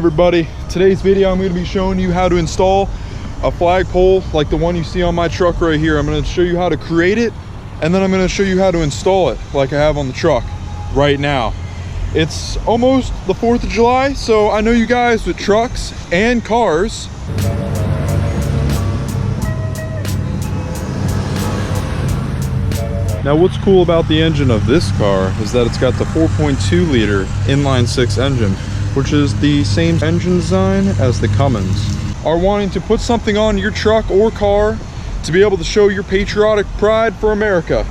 Everybody, today's video I'm going to be showing you how to install a flagpole like the one you see on my truck right here. I'm going to show you how to create it, and then I'm going to show you how to install it like I have on the truck right now. It's almost the 4th of July, so I know you guys with trucks and cars Now what's cool about the engine of this car is that it's got the 4.2 liter inline 6 engine, which is the same engine design as the Cummins. Are wanting to put something on your truck or car to be able to show your patriotic pride for America.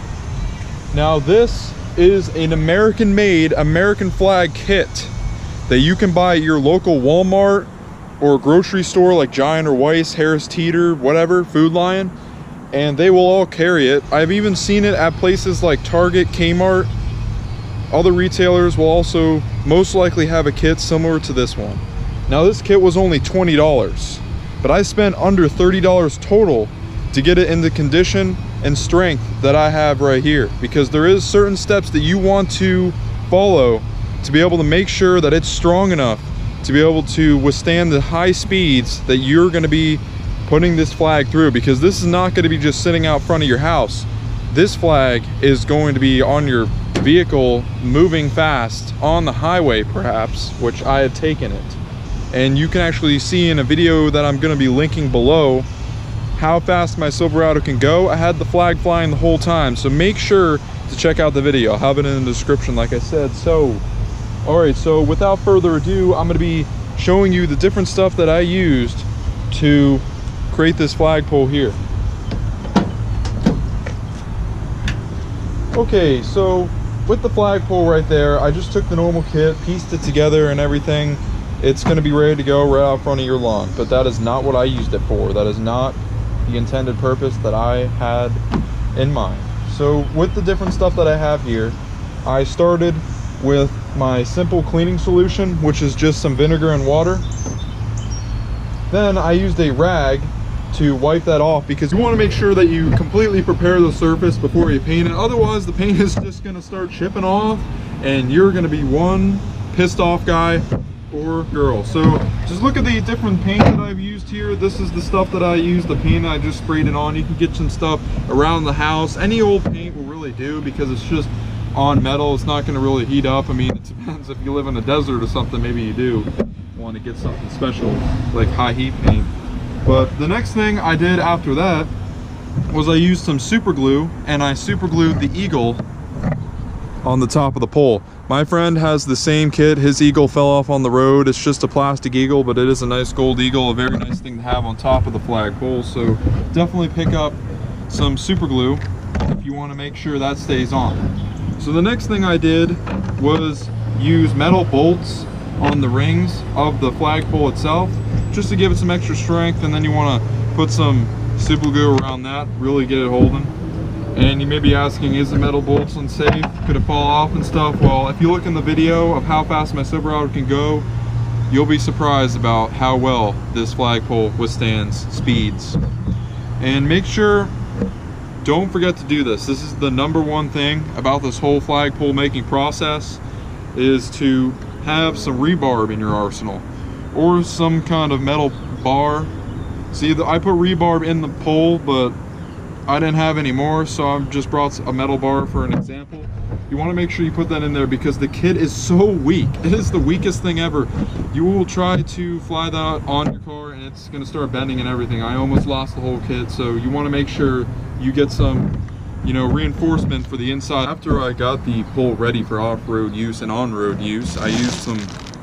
Now this is an American-made, American flag kit that you can buy at your local Walmart or grocery store like Giant or Weis, Harris Teeter, whatever, Food Lion, and they will all carry it. I've even seen it at places like Target, Kmart. Other retailers will also most likely have a kit similar to this one. Now this kit was only $20, but I spent under $30 total to get it in the condition and strength that I have right here, because there is certain steps that you want to follow to be able to make sure that it's strong enough to be able to withstand the high speeds that you're going to be putting this flag through, because this is not going to be just sitting out front of your house. This flag is going to be on your vehicle moving fast on the highway perhaps, which I had taken it. And you can actually see in a video that I'm going to be linking below how fast my Silverado can go. I had the flag flying the whole time, so make sure to check out the video. I'll have it in the description like I said. So alright, so without further ado, I'm going to be showing you the different stuff that I used to create this flagpole here. Okay, so with the flagpole right there, I just took the normal kit, pieced it together and everything. It's going to be ready to go right out front of your lawn, but that is not what I used it for. That is not the intended purpose that I had in mind. So with the different stuff that I have here, I started with my simple cleaning solution, which is just some vinegar and water. Then I used a rag to wipe that off, because you want to make sure that you completely prepare the surface before you paint it. Otherwise the paint is just going to start chipping off and you're going to be one pissed off guy or girl. So just look at the different paint that I've used here. This is the stuff that I used, the paint I just sprayed it on. You can get some stuff around the house. Any old paint will really do, because it's just on metal. It's not going to really heat up. I mean, it depends if you live in a desert or something, maybe you do want to get something special like high heat paint. But the next thing I did after that was I used some super glue, and I super glued the eagle on the top of the pole. My friend has the same kit. His eagle fell off on the road. It's just a plastic eagle, but it is a nice gold eagle, a very nice thing to have on top of the flagpole. So definitely pick up some super glue if you want to make sure that stays on. So the next thing I did was use metal bolts on the rings of the flagpole itself, just to give it some extra strength. And then you want to put some super glue around that, really get it holding. And you may be asking, is the metal bolts unsafe? Could it fall off and stuff? Well, if you look in the video of how fast my Silverado can go, you'll be surprised about how well this flagpole withstands speeds. And make sure, don't forget to do this. This is the #1 thing about this whole flagpole making process, is to have some rebarb in your arsenal, or some kind of metal bar. See, I put rebarb in the pole, but I didn't have any more, so I've just brought a metal bar for an example. You want to make sure you put that in there, because the kit is so weak. It is the weakest thing ever. You will try to fly that on your car and it's going to start bending and everything. I almost lost the whole kit, so you want to make sure you get some, you know, reinforcement for the inside. After I got the pole ready for off-road use and on-road use, I used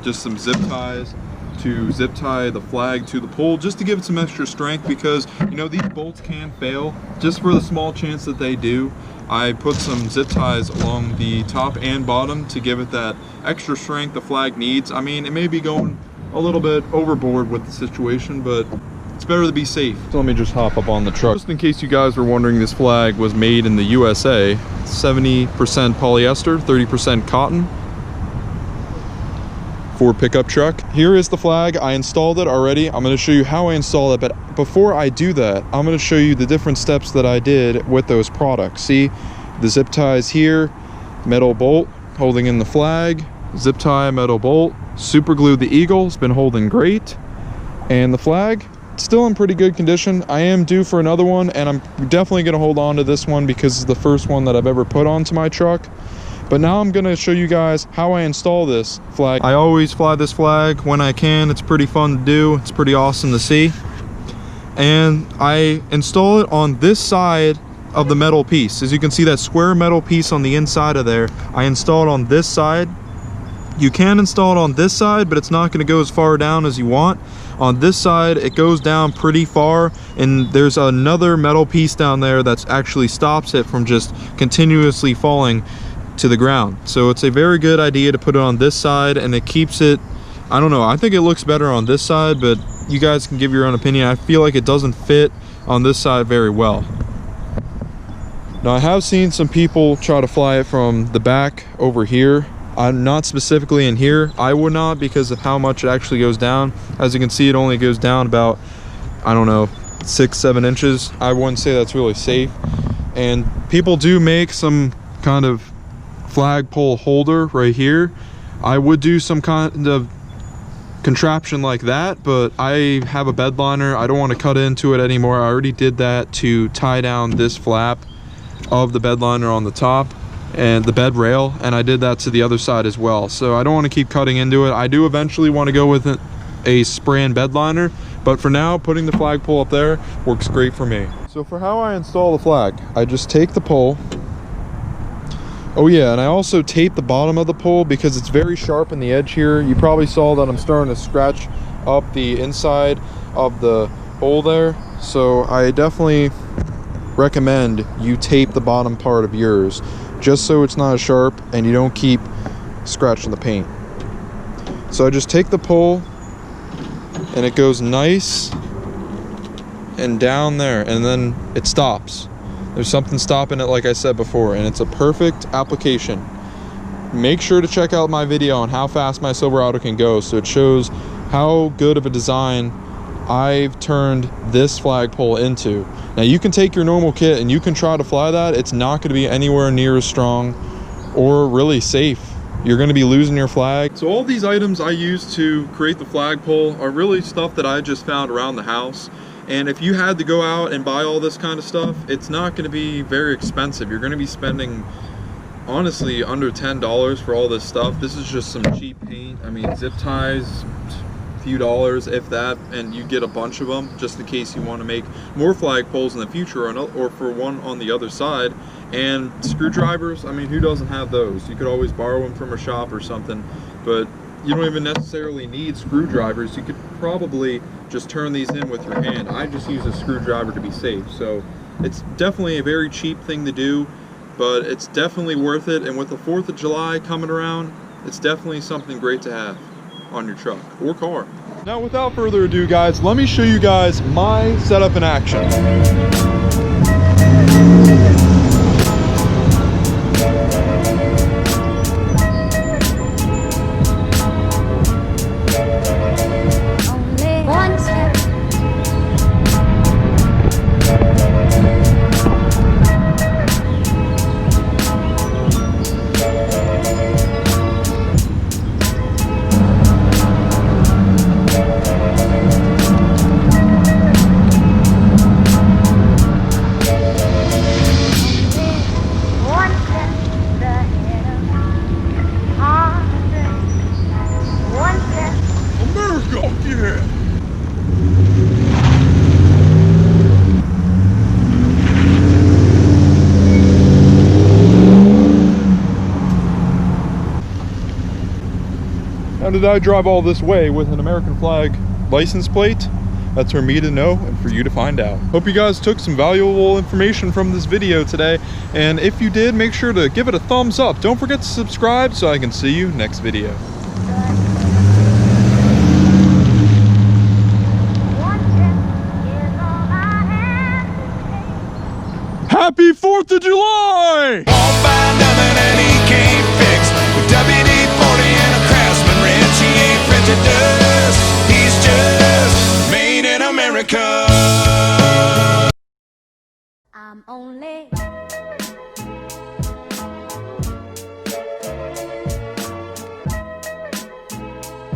just some zip ties to zip tie the flag to the pole, just to give it some extra strength, because you know these bolts can fail. Just for the small chance that they do, I put some zip ties along the top and bottom to give it that extra strength the flag needs. I mean, it may be going a little bit overboard with the situation, but it's better to be safe. So let me just hop up on the truck. Just in case you guys were wondering, this flag was made in the USA. 70% polyester, 30% cotton. Ford pickup truck. Here is the flag. I installed it already. I'm going to show you how I install it, but before I do that, I'm going to show you the different steps that I did with those products. See the zip ties here, metal bolt holding in the flag, zip tie metal bolt, super glued the eagle, it's been holding great. And the flag, still in pretty good condition. I am due for another one, and I'm definitely gonna hold on to this one because it's the first one that I've ever put onto my truck. But now I'm gonna show you guys how I install this flag. I always fly this flag when I can. It's pretty fun to do. It's pretty awesome to see. And I install it on this side of the metal piece. As you can see, that square metal piece on the inside of there, I install it on this side. You can install it on this side, but it's not gonna go as far down as you want. On this side, it goes down pretty far, and there's another metal piece down there that actually stops it from just continuously falling to the ground. So it's a very good idea to put it on this side, and it keeps it, I don't know, I think it looks better on this side, but you guys can give your own opinion. I feel like it doesn't fit on this side very well. Now I have seen some people try to fly it from the back over here. I'm not specifically in here. I would not, because of how much it actually goes down. As you can see, it only goes down about, I don't know, 6-7 inches. I wouldn't say that's really safe. And people do make some kind of flagpole holder right here. I would do some kind of contraption like that, but I have a bed liner. I don't want to cut into it anymore. I already did that to tie down this flap of the bed liner on the top and the bed rail, and I did that to the other side as well. So I don't want to keep cutting into it. I do eventually want to go with a spray and bed liner, but for now, putting the flagpole up there works great for me. So for how I install the flag, I just take the pole. Oh yeah, and I also tape the bottom of the pole because it's very sharp in the edge here. You probably saw that I'm starting to scratch up the inside of the hole there. So I definitely recommend you tape the bottom part of yours, just so it's not as sharp and you don't keep scratching the paint. So I just take the pole and it goes nice and down there, and then it stops. There's something stopping it, like I said before, and it's a perfect application. Make sure to check out my video on how fast my Silverado can go, so it shows how good of a design I've turned this flagpole into. Now you can take your normal kit and you can try to fly that. It's not going to be anywhere near as strong or really safe. You're going to be losing your flag. So all these items I use to create the flagpole are really stuff that I just found around the house. And if you had to go out and buy all this kind of stuff, it's not going to be very expensive. You're going to be spending, honestly, under $10 for all this stuff. This is just some cheap paint. I mean, zip ties, a few dollars, if that, and you get a bunch of them just in case you want to make more flagpoles in the future, or for one on the other side. And screwdrivers, I mean, who doesn't have those? You could always borrow them from a shop or something, but you don't even necessarily need screwdrivers. You could probably just turn these in with your hand. I just use a screwdriver to be safe. So it's definitely a very cheap thing to do, but it's definitely worth it. And with the 4th of July coming around, it's definitely something great to have on your truck or car. Now without further ado, guys, let me show you guys my setup in action. How did I drive all this way with an American flag license plate? That's for me to know and for you to find out. Hope you guys took some valuable information from this video today. And if you did, make sure to give it a thumbs up. Don't forget to subscribe so I can see you next video. Happy 4th of July! Won't find nothing and he can't fix. With WD-40 and a Craftsman wrench, he ain't printed dust. He's just made in America. I'm only